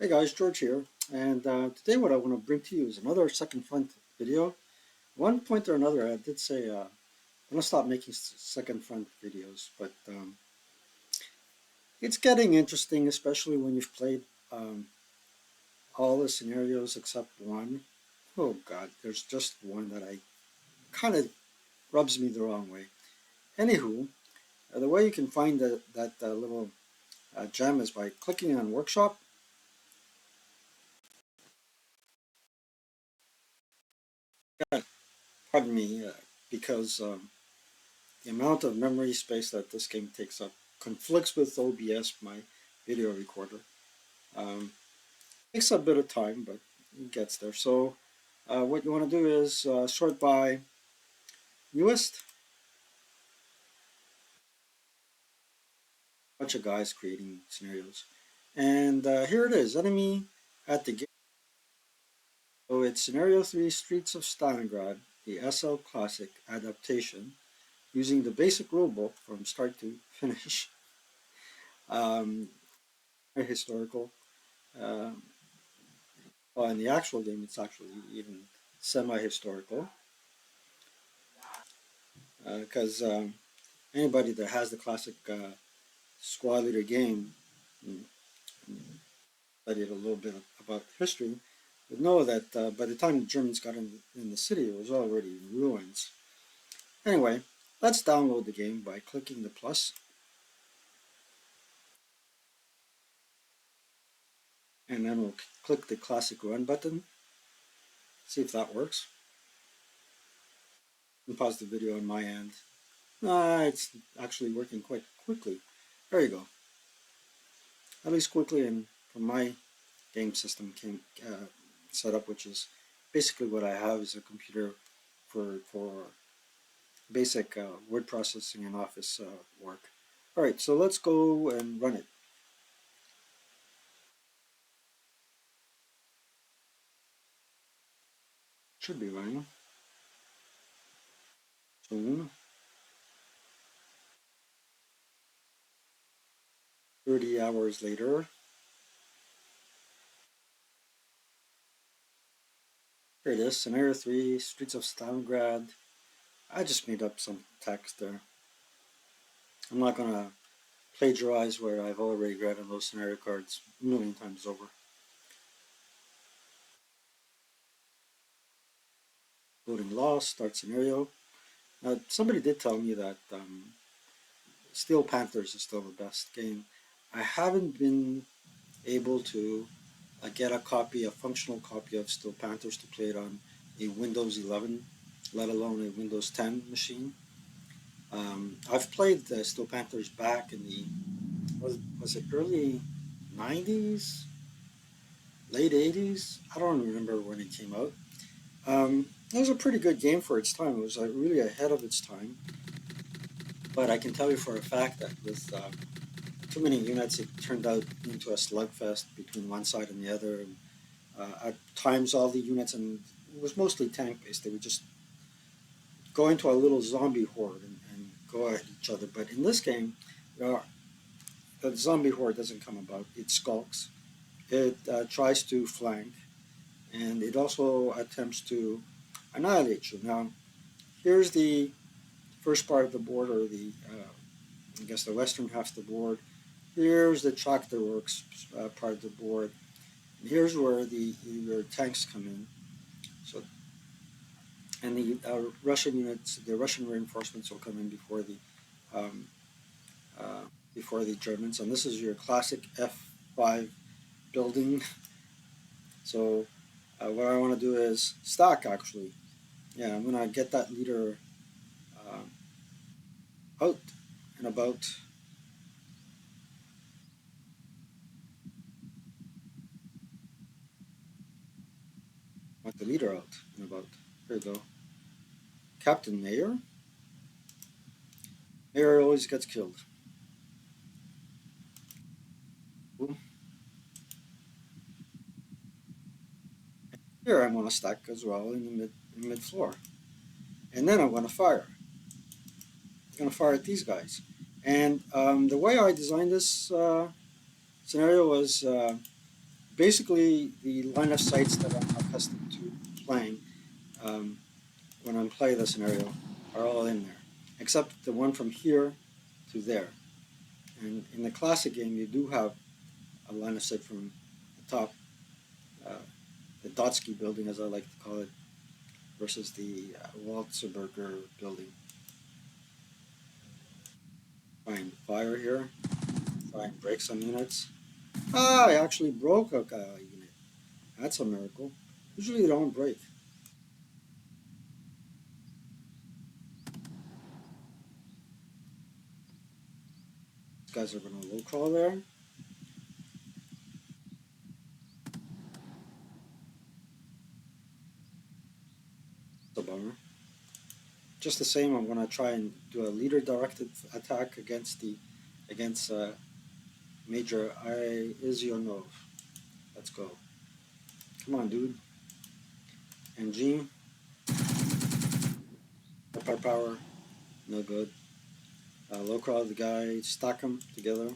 Hey guys, George here, and today what I want to bring to you is another second front video. One point or another, I did say I'm going to stop making second front videos, but it's getting interesting, especially when you've played all the scenarios except one. Oh God, there's just one that I kind of rubs me the wrong way. Anywho, the way you can find that little gem is by clicking on Workshop. Pardon me, because the amount of memory space that this game takes up conflicts with OBS, my video recorder. Takes a bit of time, but it gets there. So what you want to do is sort by newest. Bunch of guys creating scenarios. And here it is, enemy at the gate. So it's Scenario 3, Streets of Stalingrad, the SL Classic adaptation, using the basic rulebook from start to finish. Um, Historical. Uh, Well, in the actual game, it's actually even semi-historical because anybody that has the classic squad leader game and studied a little bit about history would know that by the time the Germans got in the city, it was already in ruins. Anyway, let's download the game by clicking the plus, and then we'll click the classic run button, see if that works, and pause the video on my end. It's actually working quite quickly. There you go. At least quickly, and from my game system came set up, which is basically what I have is a computer for basic word processing and office work. All right, so let's go and run it. Should be running soon. 30 hours later. Here it is, Scenario 3, Streets of Stalingrad. I just made up some text there. I'm not going to plagiarize where I've already read on those scenario cards a million times over. Loading loss, start scenario. Now, somebody did tell me that Steel Panthers is still the best game. I haven't been able to get a functional copy of Steel Panthers to play it on a Windows 11, let alone a Windows 10 machine. I've played Steel Panthers back in the, was it early 90s, late 80s? I don't remember when it came out. It was a pretty good game for its time. It was really ahead of its time. But I can tell you for a fact that with too many units, it turned out into a slugfest between one side and the other. And, at times, all the units, and it was mostly tank-based, they would just go into a little zombie horde and go at each other. But in this game, the zombie horde doesn't come about. It skulks. It tries to flank, and it also attempts to annihilate you. Now, here's the first part of the board, or the I guess the western half of the board. Here's the tractor works part of the board. And here's where your tanks come in. So, and the Russian units, the Russian reinforcements will come in um, before the Germans. And this is your classic F5 building. So, what I want to do is stack. Actually, yeah, I'm gonna get that leader out and about. Want the leader out and about. Here we go. Captain Mayor. Mayor always gets killed. Boom. Here I'm going to stack as well in the mid floor, and then I'm going to fire. I'm going to fire at these guys. And the way I designed this scenario was Basically, the line of sights that I'm accustomed to playing um, when I'm playing the scenario are all in there, except the one from here to there. And in the classic game, you do have a line of sight from the top, uh, the Dotsky building, as I like to call it, versus the Walzerberger building. Find fire here. Find break some units. Ah, I actually broke a unit. That's a miracle. Usually they don't break. These guys are going to low crawl there. It's a bummer. Just the same, I'm going to try and do a leader-directed attack against Major Izionov. Let's go. Come on, dude. And Gene, power, no good. Low crawl the guy, stack them together.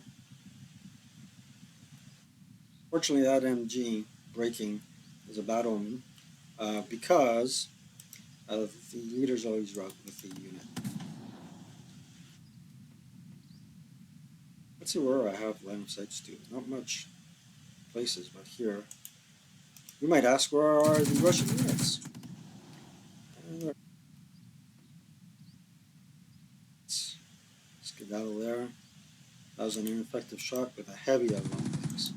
Fortunately, that MG breaking is a bad omen because the leaders always route with the unit. Let's see where I have line of sights to. Not much places, but here. You might ask, where are the Russian units? Let's skedaddle there. That was an ineffective shot with a heavy on things.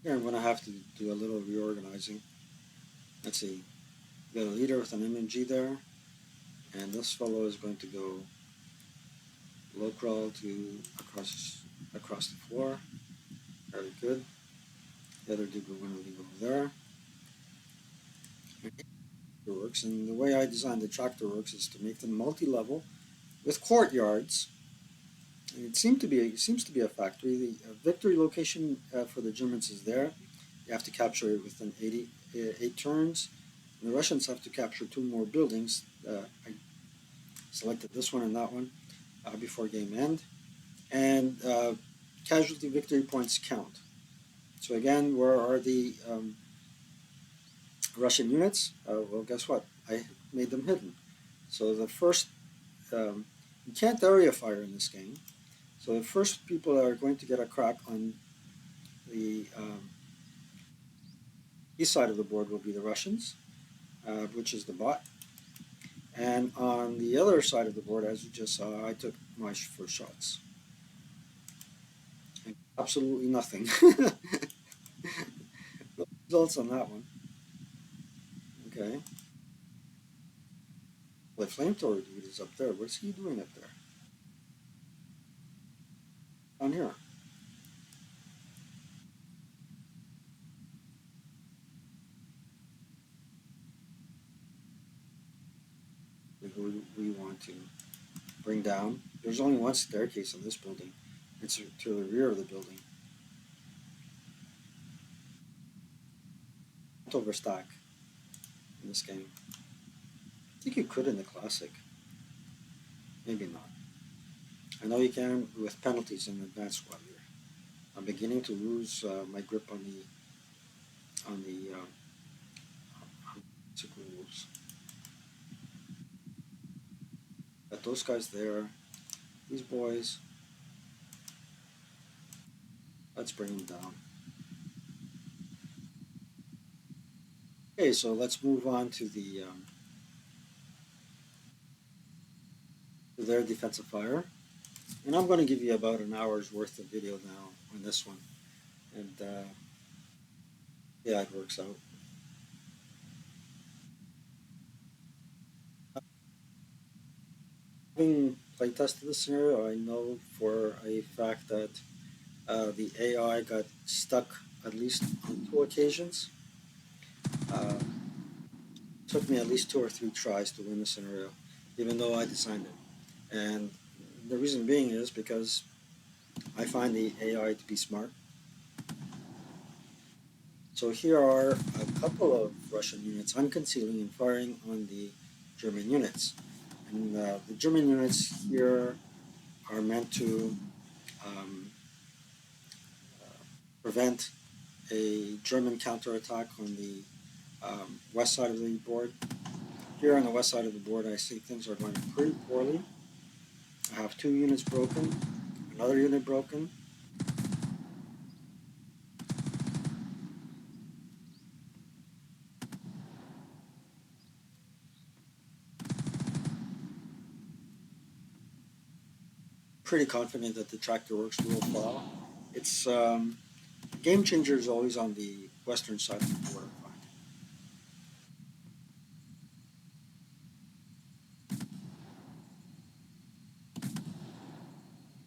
Here I'm going to have to do a little reorganizing. Let's see. We got a leader with an MMG there, and this fellow is going to go low crawl to across the floor. Very good. The other dude we're going to leave over there. Works, and the way I designed the tractor works is to make them multi-level with courtyards. And it seems to be a factory. The victory location for the Germans is there. You have to capture it within 8 turns. And the Russians have to capture 2 more buildings. I selected this one and that one before game end. And casualty victory points count. So again, where are the Russian units? Well, guess what? I made them hidden. So the first, you can't area fire in this game. So the first people that are going to get a crack on the east side of the board will be the Russians, which is the bot. And on the other side of the board, as you just saw, I took my first shots. And absolutely nothing. No results on that one. Okay. Well, the flamethrower dude is up there. What's he doing up there? Down here. Who we want to bring down. There's only one staircase in this building. It's to the rear of the building. Don't overstack in this game. I think you could in the classic. Maybe not. I know you can with penalties in the advanced squad here. I'm beginning to lose my grip on the rules. But those guys there, these boys, let's bring them down. Okay, so let's move on to to their defensive fire. And I'm going to give you about an hour's worth of video now on this one. And yeah, it works out. Having playtested this scenario, I know for a fact that the AI got stuck at least on 2 occasions. Uh, took me at least 2 or 3 tries to win the scenario, even though I designed it. And the reason being is because I find the AI to be smart. So here are a couple of Russian units unconcealing and firing on the German units. And the German units here are meant to um, prevent a German counterattack on the west side of the board. Here on the west side of the board, I see things are going pretty poorly. I have two units broken, another unit broken. Pretty confident that the tractor works real well. It's game changer is always on the western side of the board. I find.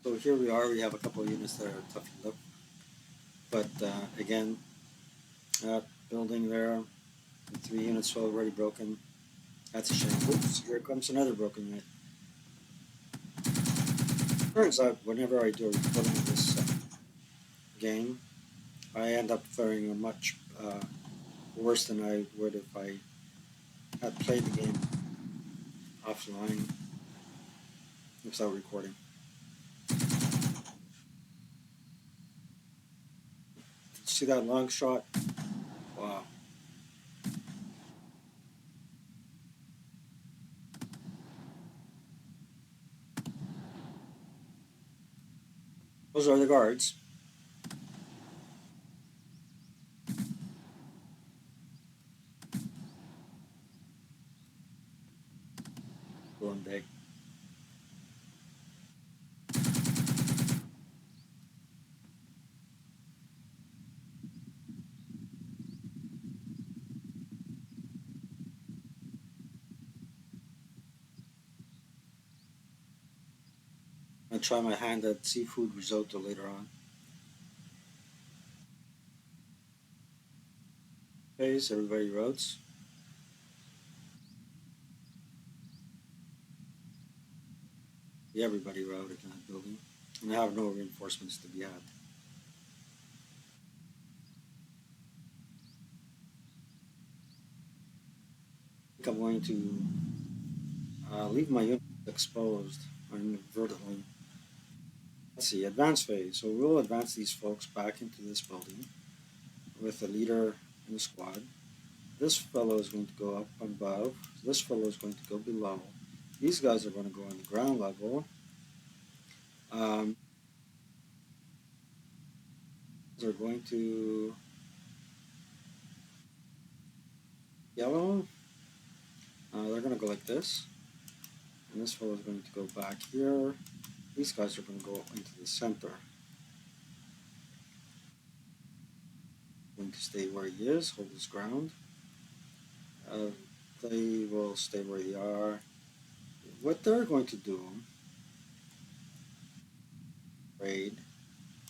So here we are. We have a couple of units that are toughened up, but again, building there, three units already broken. That's a shame. Oops, here comes another broken unit. Turns out, whenever I do a recording of this game, I end up faring much worse than I would if I had played the game offline without recording. See that long shot? Wow. Those are the guards. Going big. I'll try my hand at seafood risotto later on. Phase, everybody roads. Yeah, everybody rode in that building. And I have no reinforcements to be had. I think I'm going to leave my unit exposed inadvertently. Let's see, advance phase. So we'll advance these folks back into this building with the leader in the squad. This fellow is going to go up above. This fellow is going to go below. These guys are going to go on the ground level. They're going to yellow. They're going to go like this. And this fellow is going to go back here. These guys are going to go into the center. Going to stay where he is, hold his ground. They will stay where they are. What they're going to do, raid,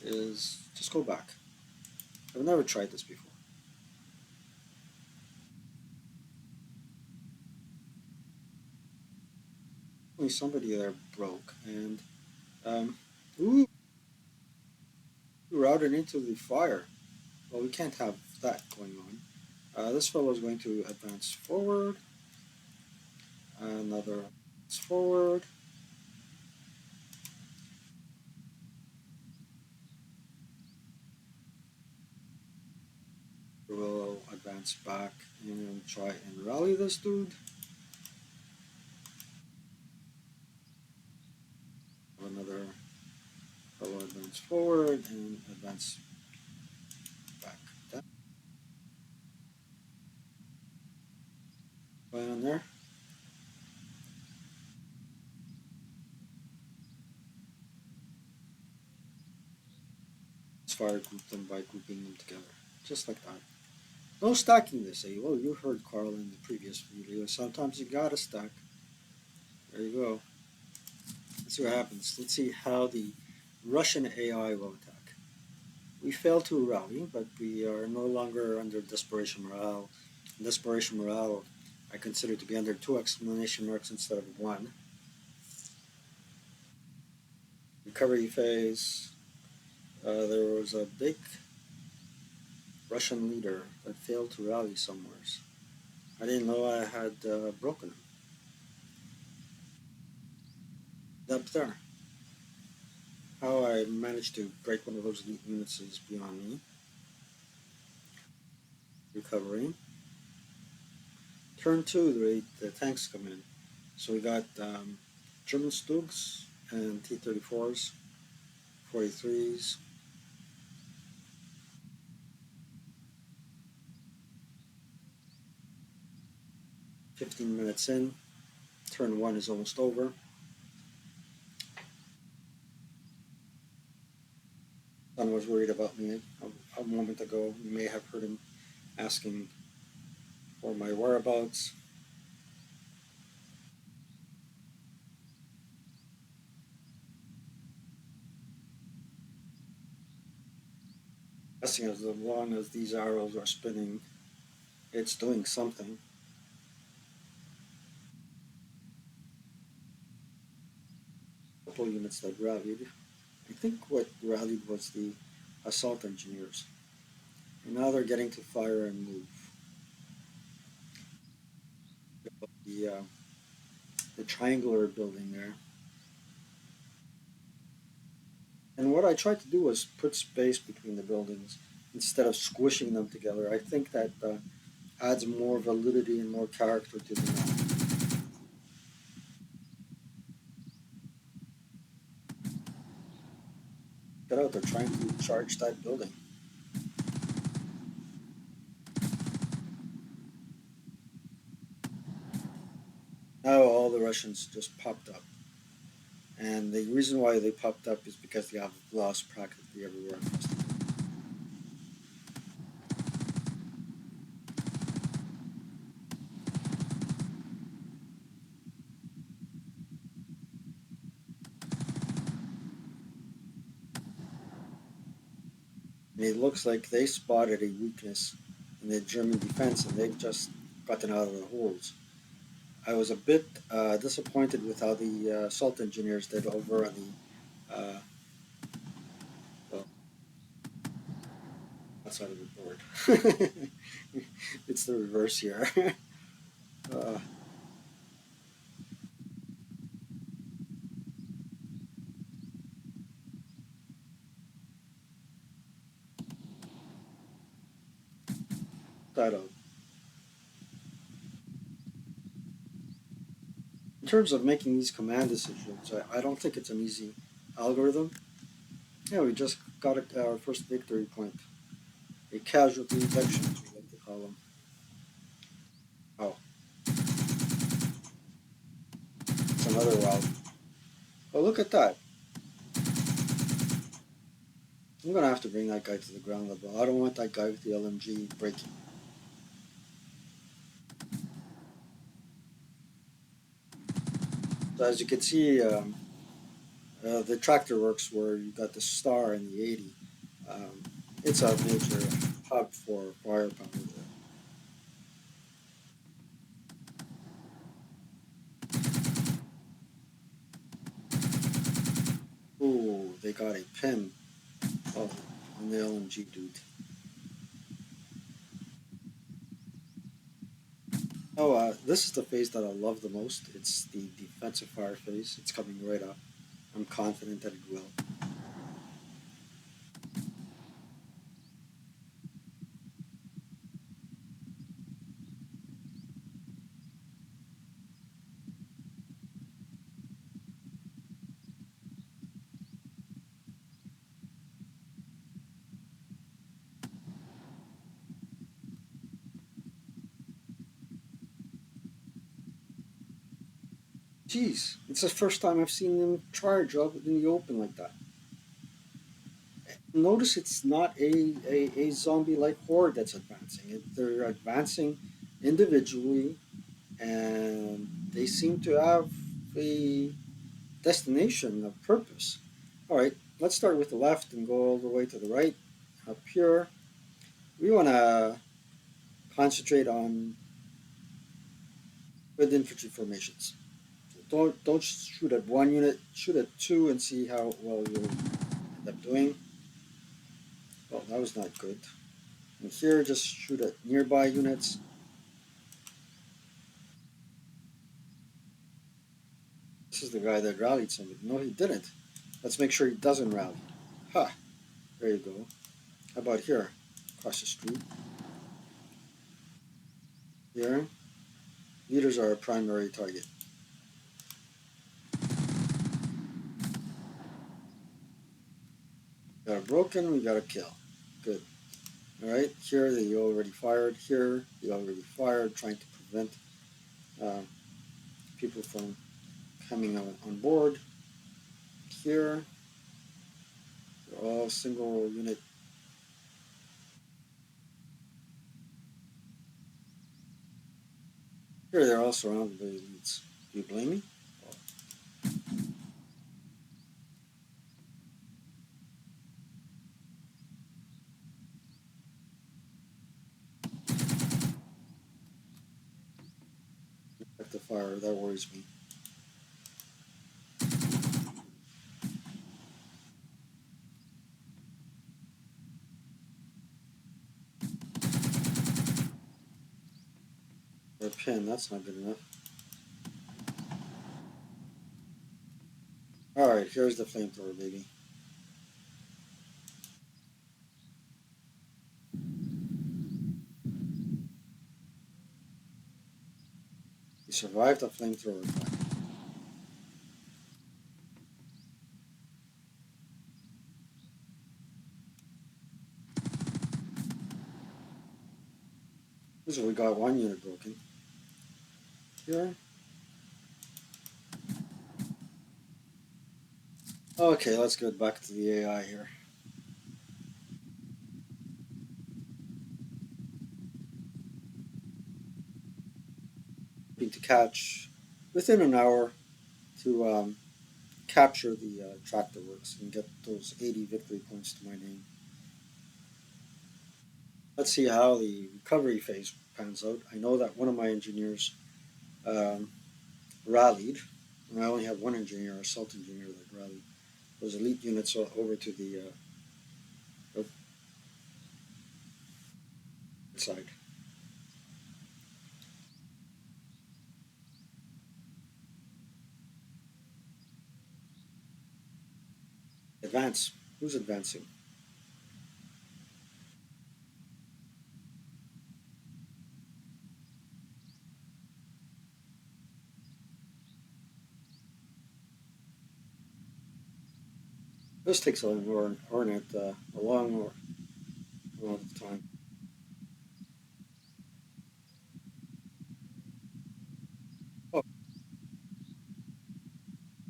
is just go back. I've never tried this before. Only somebody there broke, and ooh, routed into the fire. Well, we can't have that going on. This fellow is going to advance forward. Another forward. We'll advance back and try and rally this dude. Another fellow advance forward and advance back. That going on there. Let's fire group them by grouping them together. Just like that. No stacking this, eh? Well, you heard Carl in the previous video. Sometimes you gotta stack. There you go. Let's see what happens. Let's see how the Russian AI will attack. We failed to rally, but we are no longer under desperation morale. Desperation morale I consider to be under 2 exclamation marks instead of 1. Recovery phase. There was a big Russian leader that failed to rally somewheres. I didn't know I had broken him. Up there. How I managed to break one of those units is beyond me. Recovering. Turn two, the tanks come in. So we got German Stugs and T-34s, 43s. 15 minutes in. Turn one is almost over. Son was worried about me a moment ago. You may have heard him asking for my whereabouts. Guessing as long as these arrows are spinning, it's doing something. A couple units that rallied. I think what rallied was the assault engineers. And now they're getting to fire and move. The the triangular building there. And what I tried to do was put space between the buildings instead of squishing them together. I think that adds more validity and more character to the map. Get out, they're trying to charge that building. Now all the Russians just popped up. And the reason why they popped up is because they have lost practically everywhere. And it looks like they spotted a weakness in the German defense and they've just gotten out of the holes. I was a bit disappointed with how the assault engineers did over on the well, outside of the board. It's the reverse here. uh, that out. In terms of making these command decisions, I don't think it's an easy algorithm. Yeah, we just got our first victory point. A casualty reduction, as we like to call them. Oh, it's another route. Oh, look at that. I'm gonna have to bring that guy to the ground level. I don't want that guy with the LMG breaking. So as you can see, the tractor works where you got the star in the 80. Um, it's a major hub for firepower there. Ooh, they got a pin. Oh, on the LMG dude. Oh, this is the phase that I love the most. It's the defensive fire phase. It's coming right up. I'm confident that it will. Jeez, it's the first time I've seen them charge up in the open like that. Notice it's not a zombie-like horde that's advancing. They're advancing individually, and they seem to have a destination, a purpose. All right, let's start with the left and go all the way to the right. Up here, we want to concentrate on good infantry formations. Don't shoot at one unit. Shoot at two and see how well you'll end up doing. Well, that was not good. And here, just shoot at nearby units. This is the guy that rallied somebody. No, he didn't. Let's make sure he doesn't rally. Ha! There you go. How about here? Across the street. Here. Leaders are our primary target. Got a broken, we got a kill. Good. Alright, here they already fired. Here they already fired, trying to prevent uh, people from coming on board. Here, they're all single unit. Here they're all surrounded by elites. Do you blame me? Like the fire, that worries me. Or a pin, that's not good enough. Alright, here's the flamethrower, baby. He survived the flamethrower attack. So we got one unit broken. Here. Okay, let's get back to the AI here. Need to catch within an hour to capture the tractor works and get those 80 victory points to my name. Let's see how the recovery phase pans out. I know that one of my engineers um, rallied, and I only have one engineer, assault engineer, that rallied those elite units over to the side. Advance. Who's advancing? This takes a long amount of time. Oh,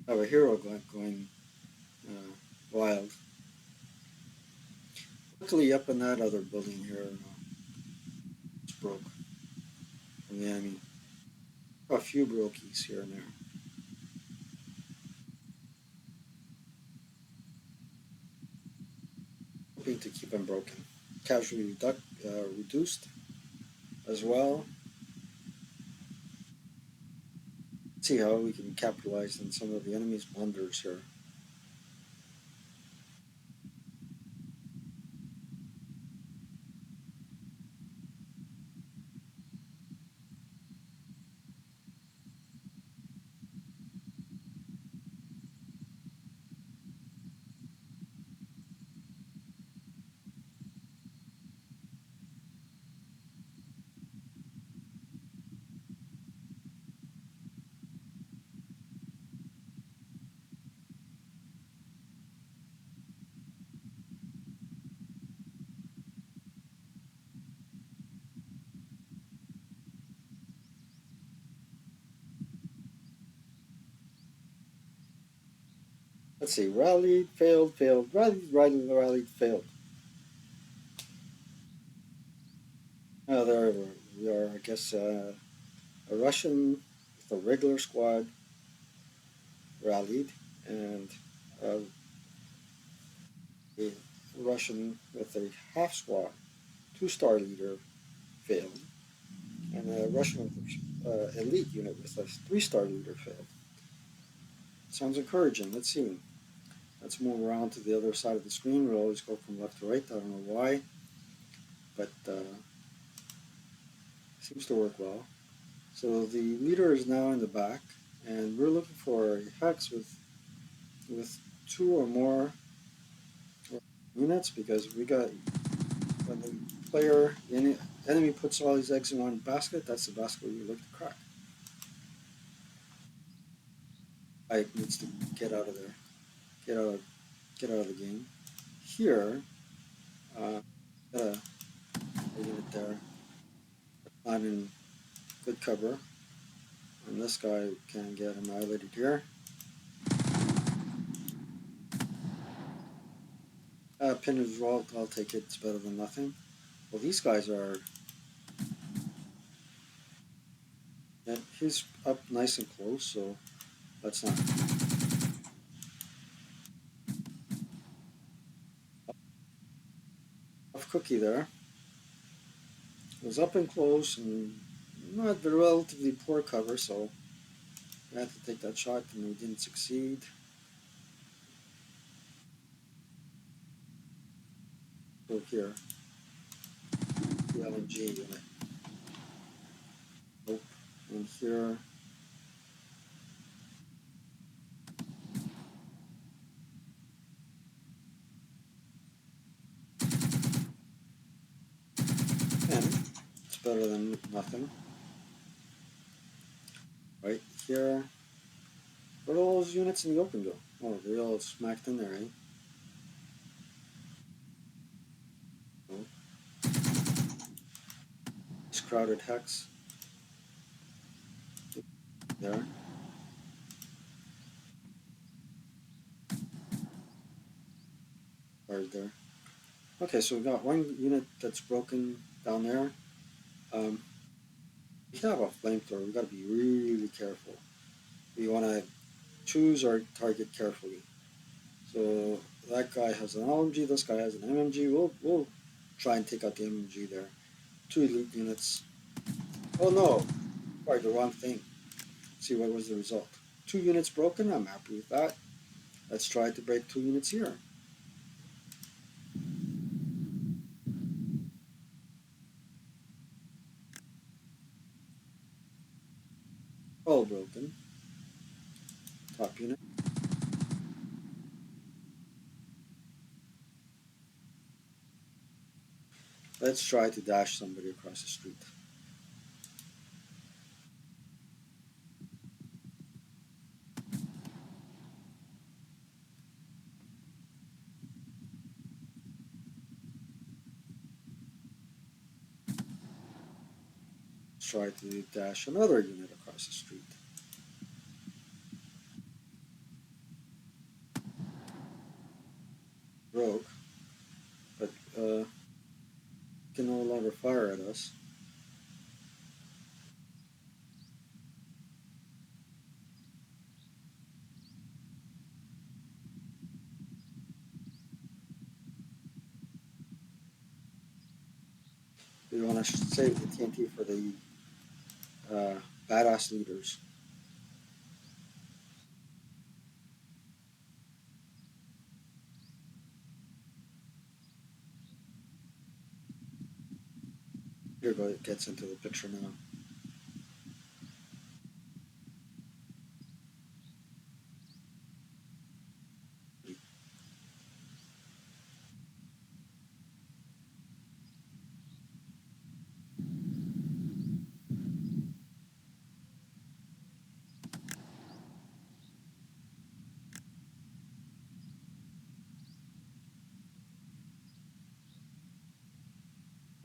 I have a hero going wild. Luckily, up in that other building here, it's broke from the enemy. A few brokies here and there, hoping to keep them broken. Casualty reduced as well. See how we can capitalize on some of the enemy's blunders here. Let's see, rallied, failed, failed, rallied, failed. There we are, I guess, a Russian with a regular squad rallied, and uh, a Russian with a half squad, two-star leader failed, and a Russian with elite unit with a three-star leader failed. Sounds encouraging. Let's see. Let's move around to the other side of the screen. We'll always go from left to right. I don't know why, but seems to work well. So the leader is now in the back, and we're looking for a hex with two or more units because we got when the player the enemy puts all his eggs in one basket, that's the basket we look to crack. Ike needs to get out of there, get out of get out of the game. Here, got a unit there, not in good cover, and this guy can get annihilated here. Pin as well, I'll take it. It's better than nothing. Well, these guys are. Yeah, he's up nice and close, so that's not. Tough cookie there. It was up and close and not very relatively poor cover, so I had to take that shot and we didn't succeed. So here, the LNG unit. Nope. And here, and it's better than nothing. Right here, where do all those units in the open go? Oh, they're all smacked in there, eh? Oh, this crowded hex there, right there. Okay, so we've got one unit that's broken down there. Um, we have a flamethrower. We've got to be really careful. We want to choose our target carefully. So that guy has an LMG. This guy has an MMG. We'll try and take out the MMG there. Two elite units. Oh no, quite the wrong thing. Let's see what was the result. Two units broken. I'm happy with that. Let's try to break two units here. All broken. Top unit. Let's try to dash somebody across the street. Let's try to dash another unit across the street. Rogue, but can no longer fire at us. We want to save the TNT for the uh, badass leaders. Here gets into the picture now.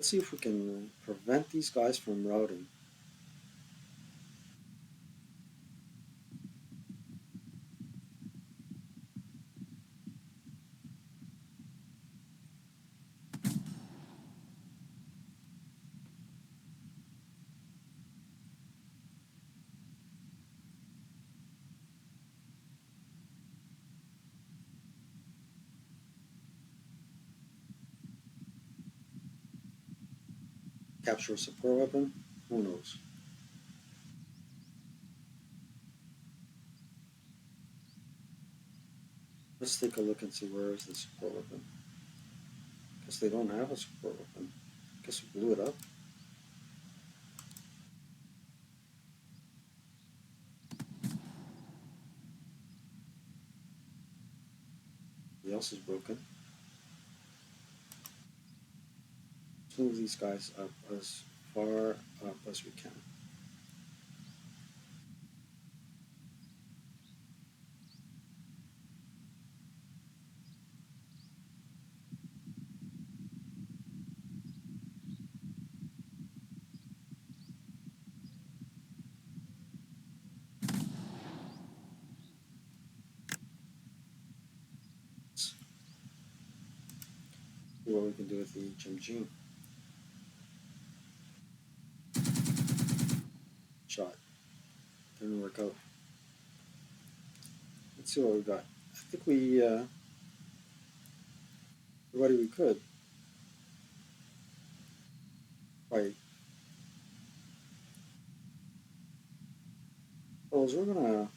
Let's see if we can prevent these guys from routing. Capture a support weapon? Who knows? Let's take a look and see where is the support weapon. Guess they don't have a support weapon. Guess we blew it up. What else is broken? Let's move these guys up as far up as we can. See what we can do with the Jim shot. Didn't work out. Let's see what we got. I think we everybody we could. Right. Suppose we're gonna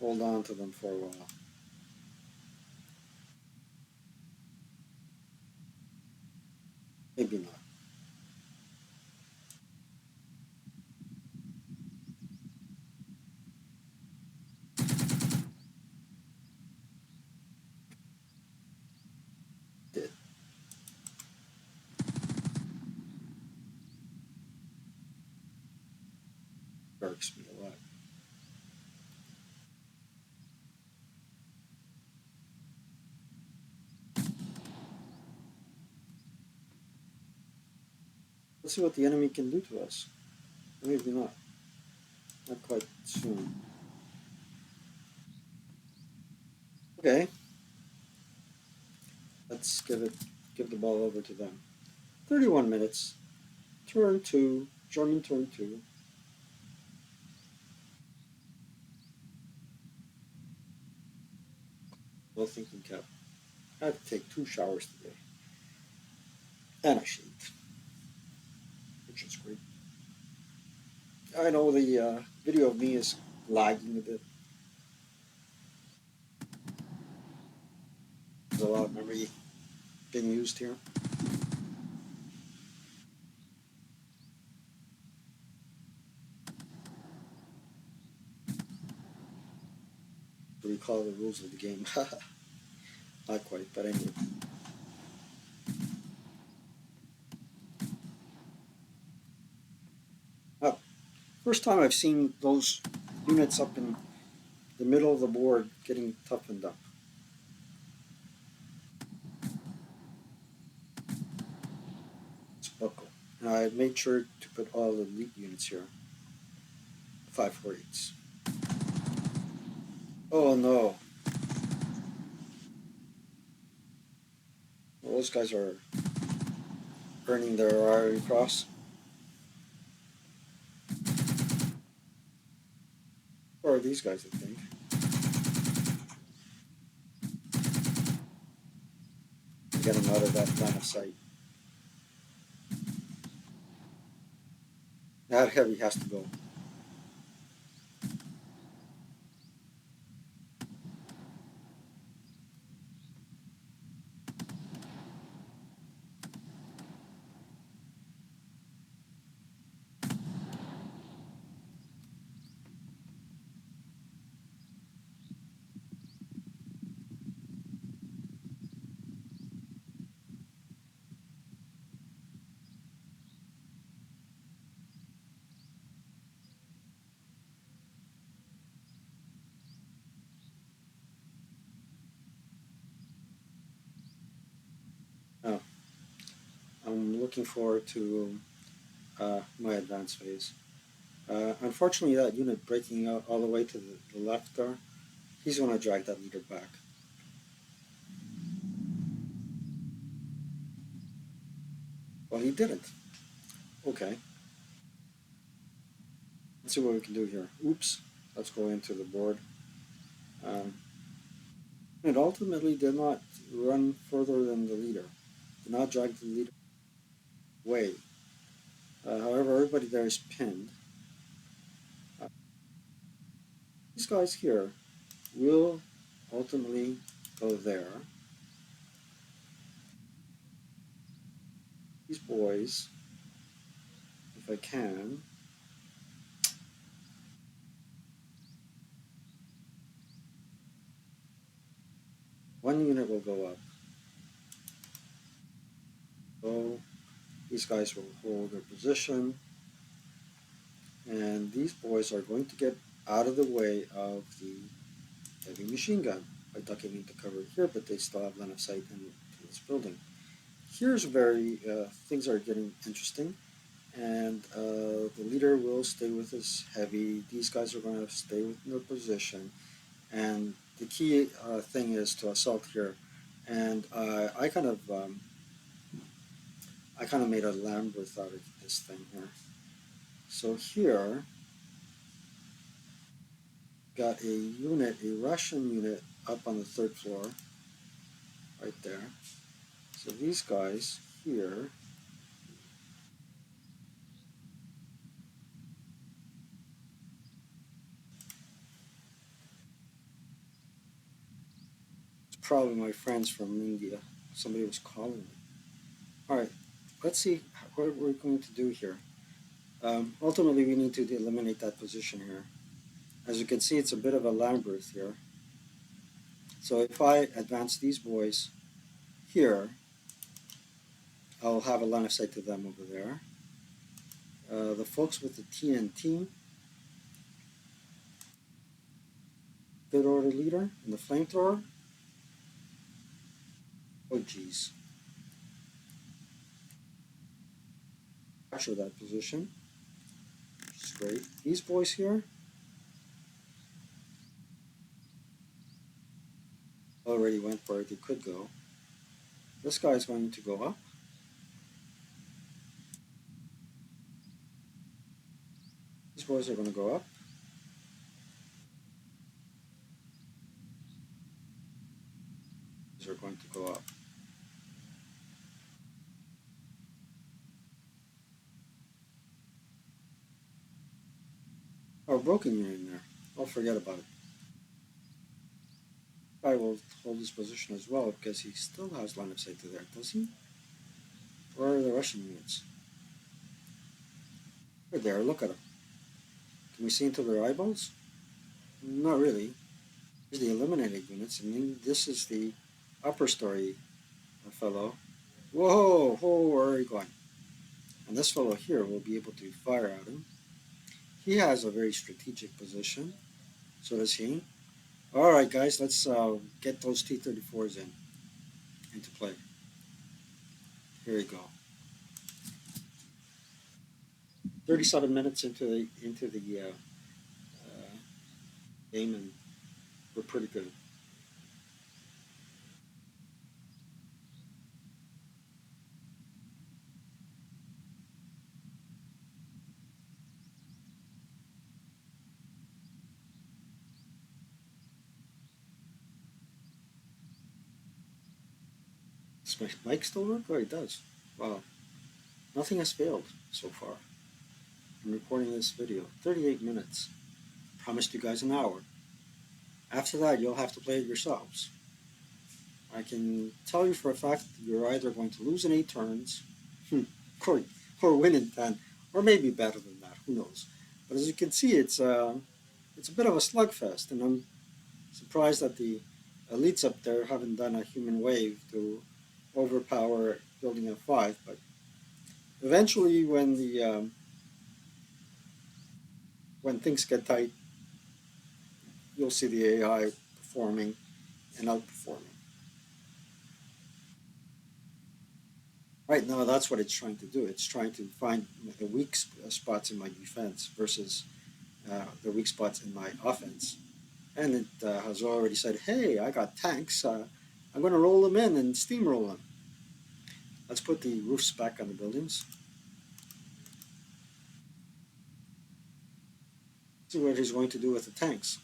hold on to them for a while. Maybe not. Did irks me a lot. Let's see what the enemy can do to us. Maybe not. Not quite soon. Okay. Let's give the ball over to them. 31 minutes. Turn two. German turn two. Well thinking cap. I had to take 2 showers today. And I shaved, which is great. I know the video of me is lagging a bit. There's a lot of memory being used here. What do you call the rules of the game? Not quite, but anyway. First time I've seen those units up in the middle of the board getting toughened up. It's buckle. And I made sure to put all the elite units here. 548s. Oh no. Well, those guys are earning their Iron Cross. Or these guys, I think. Get them out of that line of sight. That heavy has to go. Now, I'm looking forward to my advance phase. Unfortunately, that unit breaking out all the way to the left there, he's going to drag that leader back. Well, he didn't. Okay. Let's see what we can do here. Oops. Let's go into the board. It ultimately did not run further than the leader. Did not drag the leader away. However, everybody there is pinned. These guys here will ultimately go there. These boys, if I can, one unit will go up. So these guys will hold their position, and these boys are going to get out of the way of the heavy machine gun by ducking into cover here, but they still have line of sight into this building. Here's very things are getting interesting, and the leader will stay with his heavy. These guys are going to stay within their position, and the key thing is to assault here. And I kind of made a Lambert out of this thing here. So here, got a unit, a Russian unit up on the third floor, right there. So these guys here, it's probably my friends from India. Somebody was calling me. All right, let's see what we're going to do here. Ultimately, we need to eliminate that position here. As you can see, it's a bit of a Lambert here. So if I advance these boys here, I'll have a line of sight to them over there. The folks with the TNT, good order leader, and the flamethrower. Oh geez. Capture that position, which is great. These boys here already went where they could go. This guy is going to go up. These boys are going to go up. These are going to go up. Oh, broken unit in there. I'll forget about it. I will hold his position as well because he still has line of sight to there, does he? Where are the Russian units? They're there, look at them. Can we see into their eyeballs? Not really. Here's the eliminated units, and then this is the upper story fellow. Whoa, whoa, where are you going? And this fellow here will be able to fire at him. He has a very strategic position. So does he. All right, guys, let's get those T-34s into play. Here we go. 37 minutes into the game, and we're pretty good. Does my mic still work? Oh, it does. Wow. Nothing has failed so far. I'm recording this video. 38 minutes. Promised you guys an hour. After that, you'll have to play it yourselves. I can tell you for a fact that you're either going to lose in 8 turns, or win in 10, or maybe better than that. Who knows? But as you can see, it's a bit of a slugfest, and I'm surprised that the elites up there haven't done a human wave to overpower building F5. But eventually, when things get tight, you'll see the AI performing and outperforming. Right now, that's what it's trying to do. It's trying to find the weak spots in my defense versus the weak spots in my offense. And it has already said, hey, I got tanks. I'm going to roll them in and steamroll them. Let's put the roofs back on the buildings. See what he's going to do with the tanks.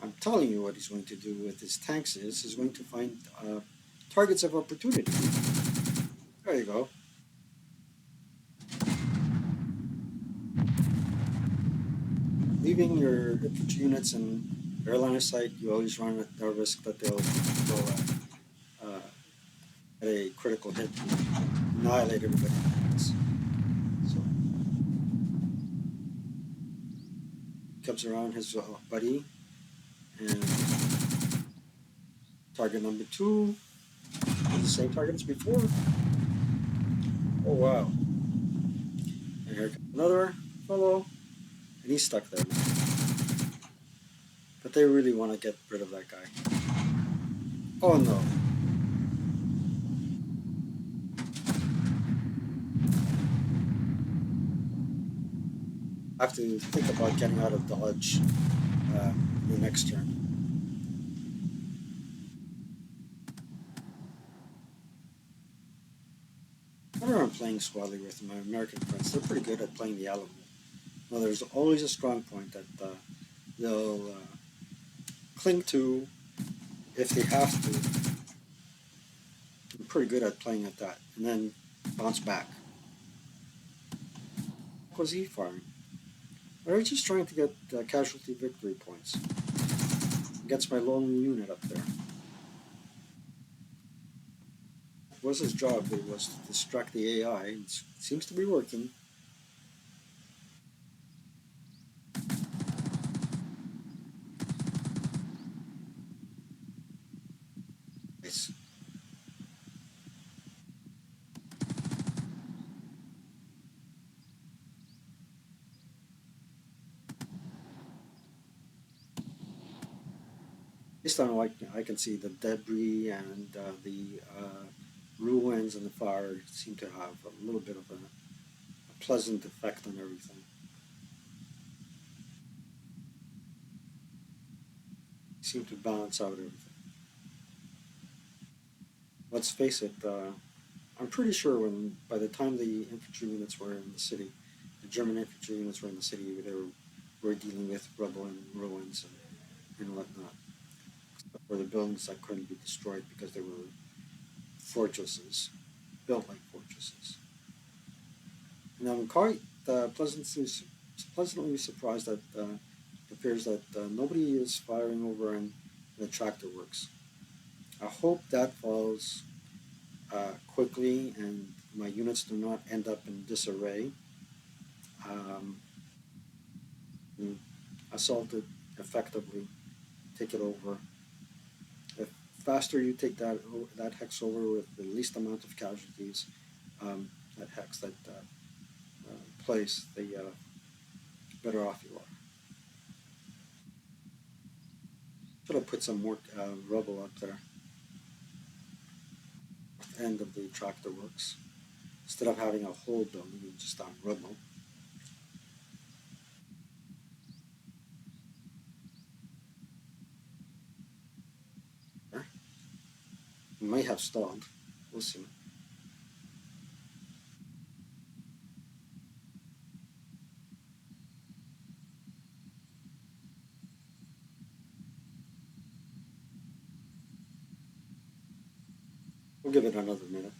I'm telling you what he's going to do with his tanks is he's going to find targets of opportunity. There you go. Leaving your infantry units in their line of sight, you always run the risk that they'll at a critical hit and annihilate everybody. So comes around his buddy, and Target number two, the same target as before. Oh wow. And here comes another fellow, and he's stuck there. But they really want to get rid of that guy. Oh no. I have to think about getting out of dodge the next turn. Whenever I'm playing squadly with my American friends, they're pretty good at playing the Alamo. Well, there's always a strong point that they'll cling to if they have to. I'm pretty good at playing at that, and then bounce back. What was he firing? They're just trying to get casualty victory points against my lone unit up there. It was his job, it was to distract the AI. It seems to be working. Nice. This time I can see the debris and the ruins and the fire seem to have a little bit of a pleasant effect on everything. Seem to balance out everything. Let's face it, I'm pretty sure when by the time the infantry units were in the city, the German infantry units were in the city, were dealing with rubble and ruins and whatnot, or the buildings that couldn't be destroyed because they were fortresses, built like fortresses. And I'm quite pleasantly surprised that it appears that nobody is firing over in the tractor works. I hope that falls quickly and my units do not end up in disarray. Um, and assault it effectively, take it over. The faster you take that hex over with the least amount of casualties, that hex, that place, the better off you are. Should have put some more rubble up there at the end of the tractor works instead of having a whole building just on rubble. We may have stalled. We'll see. We'll give it another minute.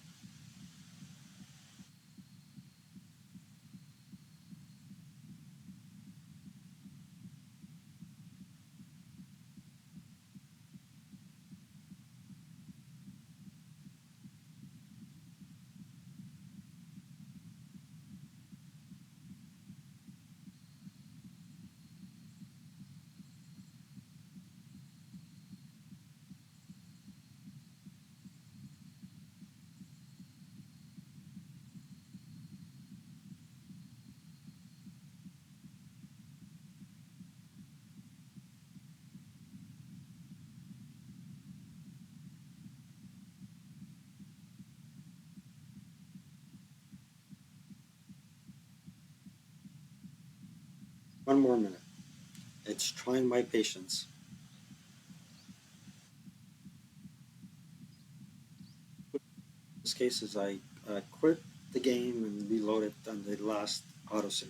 One more minute. It's trying my patience. In this case, is I quit the game and reload it on the last autosave.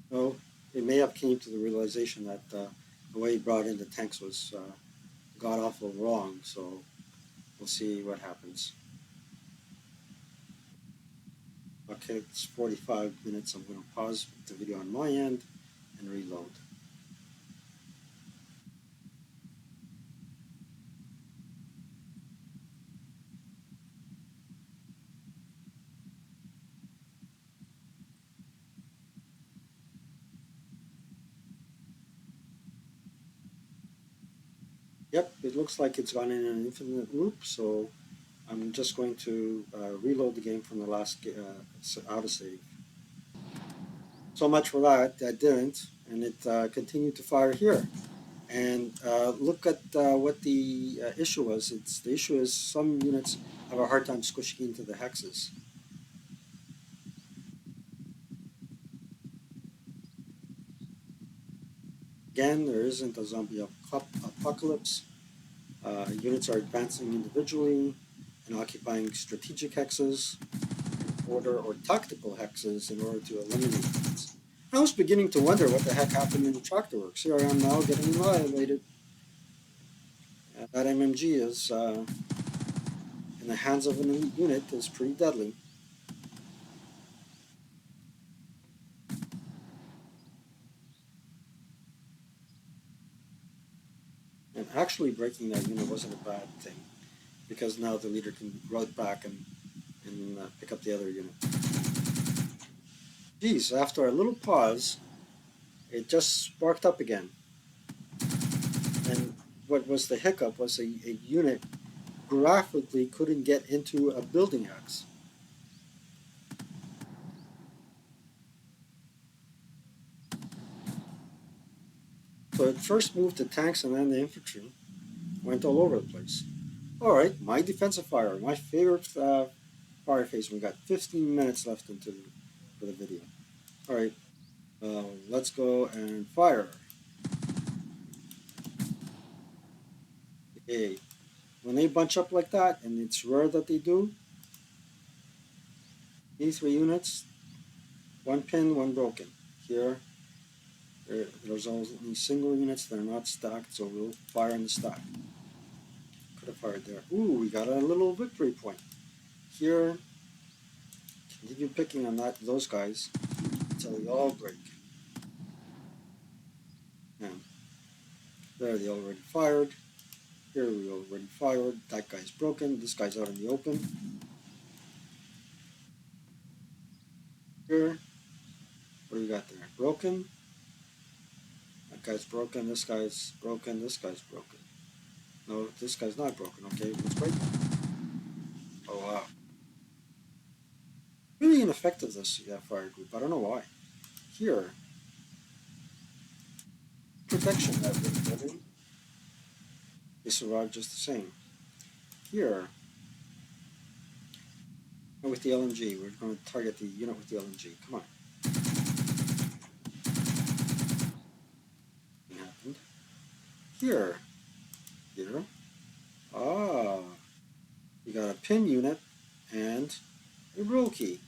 So it may have came to the realization that the way he brought in the tanks was god awful wrong. So we'll see what happens. Okay, it's 45 minutes. I'm going to pause the video on my end and reload. Yep, it looks like it's gone in an infinite loop, so I'm just going to reload the game from the last autosave. So much for that. That didn't, and it continued to fire here. And look at what the issue was. The issue is some units have a hard time squishing into the hexes. Again, there isn't a zombie apocalypse. Units are advancing individually and occupying strategic hexes, order or tactical hexes in order to eliminate these. I was beginning to wonder what the heck happened in the tractor works. Here I am now getting annihilated. That MMG is, in the hands of an elite unit, is pretty deadly. And actually breaking that unit wasn't a bad thing, because now the leader can route back and pick up the other unit. Geez, after a little pause, it just sparked up again. And what was the hiccup was a unit graphically couldn't get into a building hex. So it first moved the tanks and then the infantry. Went all over the place. All right, my defensive fire, my favorite fire phase. We got 15 minutes left for the video. All right, let's go and fire. Okay, when they bunch up like that, and it's rare that they do, these three units, one pin, one broken. Here, there's only single units that are not stacked, so we'll fire in the stack. Could have fired there. Ooh, we got a little victory point. Here, continue picking on those guys until they all break. And there they already fired. Here we already fired. That guy's broken. This guy's out in the open. Here, what do we got there? Broken. That guy's broken. This guy's broken. This guy's broken. No, this guy's not broken. Okay, let's break. Oh wow. Really ineffective this fire group. I don't know why. Here, protection that we're getting. They survived just the same. Here, with the LMG, we're going to target the unit with the LMG. Come on. Nothing happened. Here. Here. Ah. We got a pin unit and a roll key.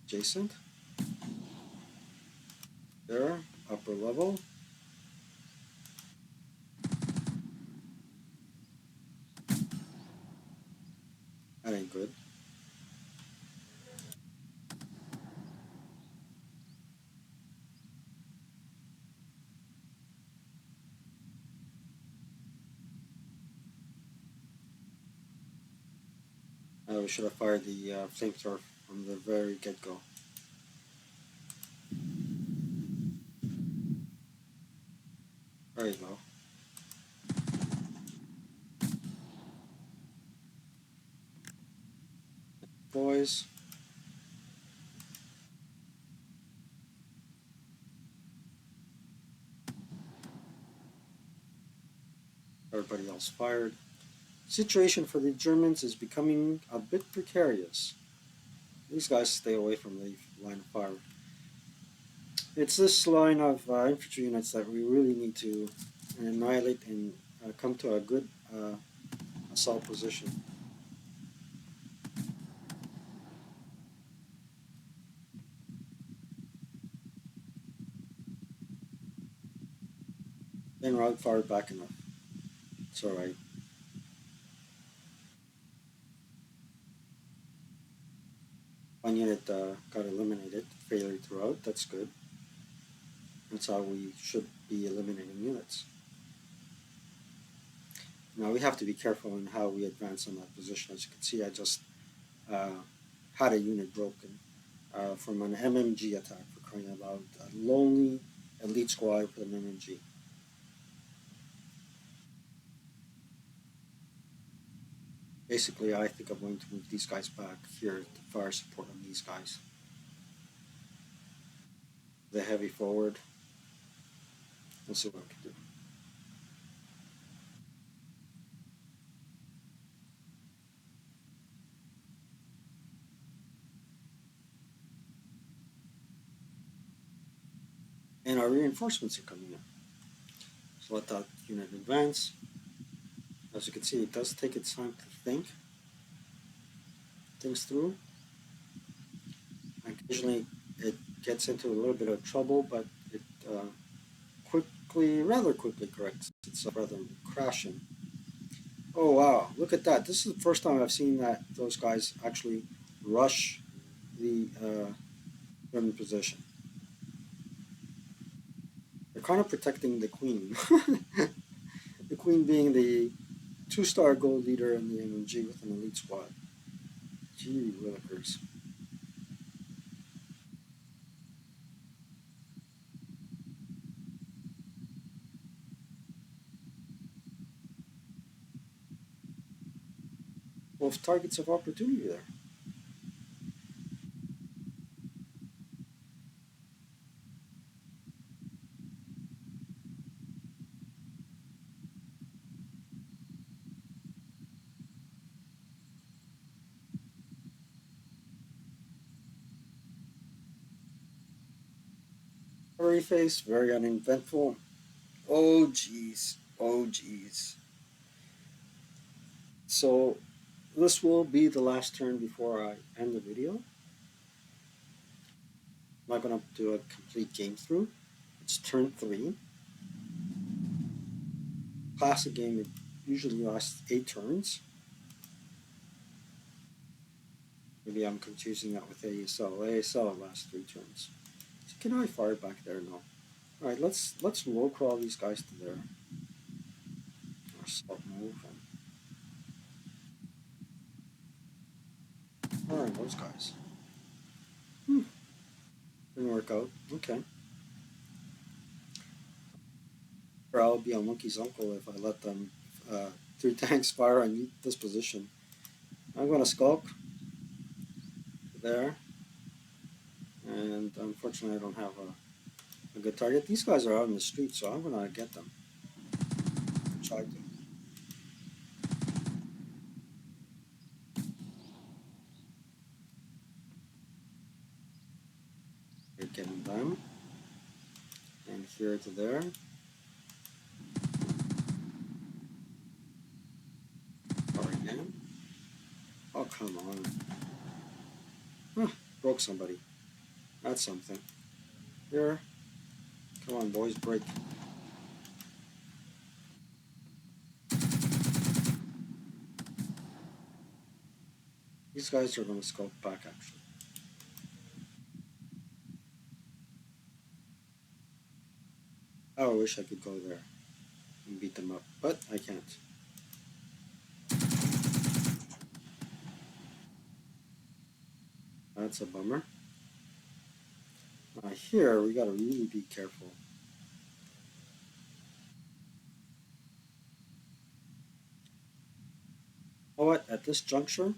Adjacent. There. Upper level. That ain't good. We should have fired the flamethrower from the very get-go. There you go. Boys. Everybody else fired. Situation for the Germans is becoming a bit precarious. These guys stay away from the line of fire. It's this line of infantry units that we really need to annihilate and come to a good assault position. Then route fired back enough. It's alright. One unit got eliminated, failure to route, that's good. That's how we should be eliminating units. Now we have to be careful in how we advance on that position. As you can see, I just had a unit broken from an MMG attack, for crying out loud. A lonely elite squad with an MNG. Basically, I think I'm going to move these guys back here to fire support on these guys. The heavy forward. We'll see what I can do. And our reinforcements are coming in. So let that unit advance. As you can see, it does take its time to think things through. Occasionally, it gets into a little bit of trouble, but it rather quickly corrects itself rather than crashing. Oh wow, look at that. This is the first time I've seen that those guys actually rush the German position. They're kind of protecting the queen. The queen being the two-star gold leader in the MMG with an elite squad. Gee willikers. Both targets of opportunity there. Very face, very uneventful. Oh geez. Oh geez. So this will be the last turn before I end the video. I'm not going to do a complete game through. It's turn 3. Classic game, it usually lasts 8 turns. Maybe I'm confusing that with ASL. ASL lasts 3 turns. So can I fire back there? No. Alright, let's low crawl these guys to there. Or stop move and fire those guys. Didn't work out. Okay. Or I'll be a monkey's uncle if I let them 3 tanks fire on this position. I'm gonna skulk there. And unfortunately I don't have a good target. These guys are out in the street, so I'm gonna get them. Try to. You're getting them. And here to there. Or again. Oh, come on. Huh, broke somebody. That's something. Here. Come on, boys, break. These guys are going to skulk back, actually. Oh, I wish I could go there and beat them up, but I can't. That's a bummer. Here, we got to really be careful. Oh, what? At this juncture,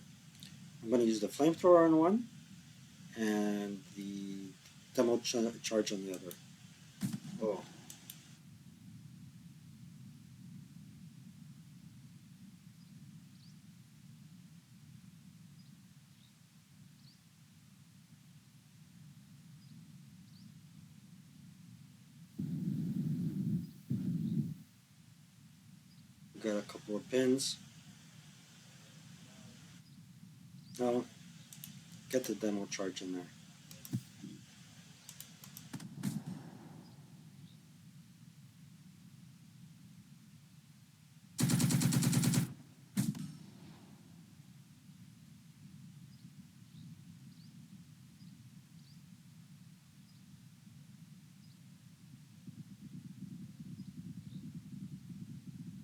I'm going to use the flamethrower on one and the demo charge on the other. Oh. Got a couple of pins. No, get the demo charge in there.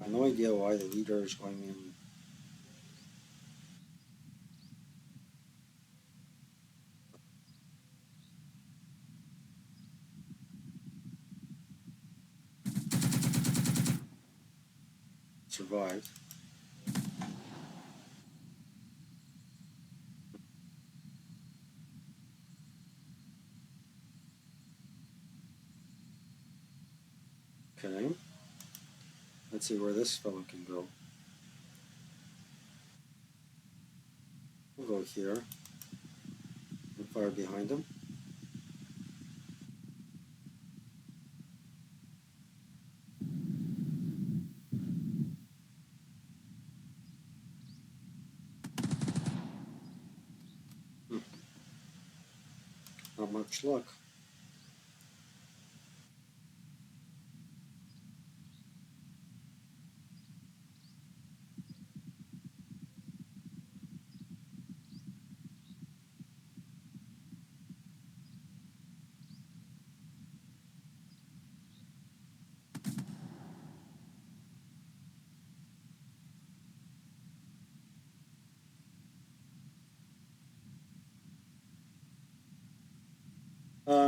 I have no idea why the leader is going in. survived. Okay, let's see where this fellow can go. We'll go here and fire behind him. Hmm, not much luck.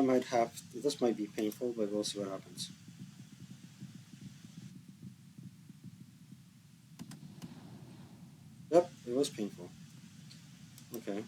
Might have this might be painful, but we'll see what happens. Yep, it was painful. Okay.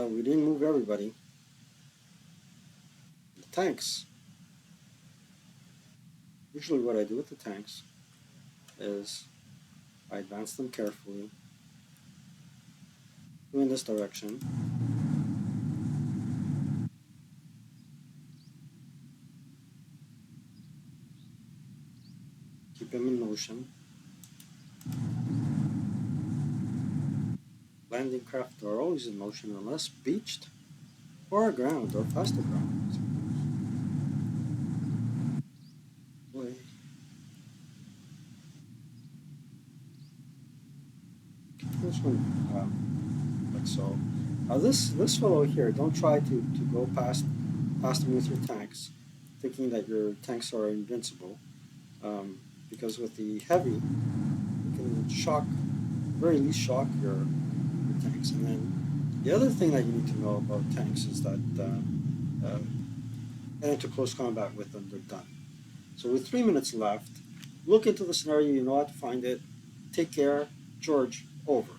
We didn't move everybody. The tanks. Usually, what I do with the tanks is I advance them carefully, go in this direction, keep them in motion. Landing craft are always in motion unless beached or aground or faster ground. Boy. This one, like so. Now this fellow here, don't try to go past him with your tanks, thinking that your tanks are invincible. Because with the heavy, you can shock, very least shock your tanks. And then the other thing that you need to know about tanks is that get into close combat with them, they're done. So with 3 minutes left, look into the scenario, you know how to find it. Take care, George, over.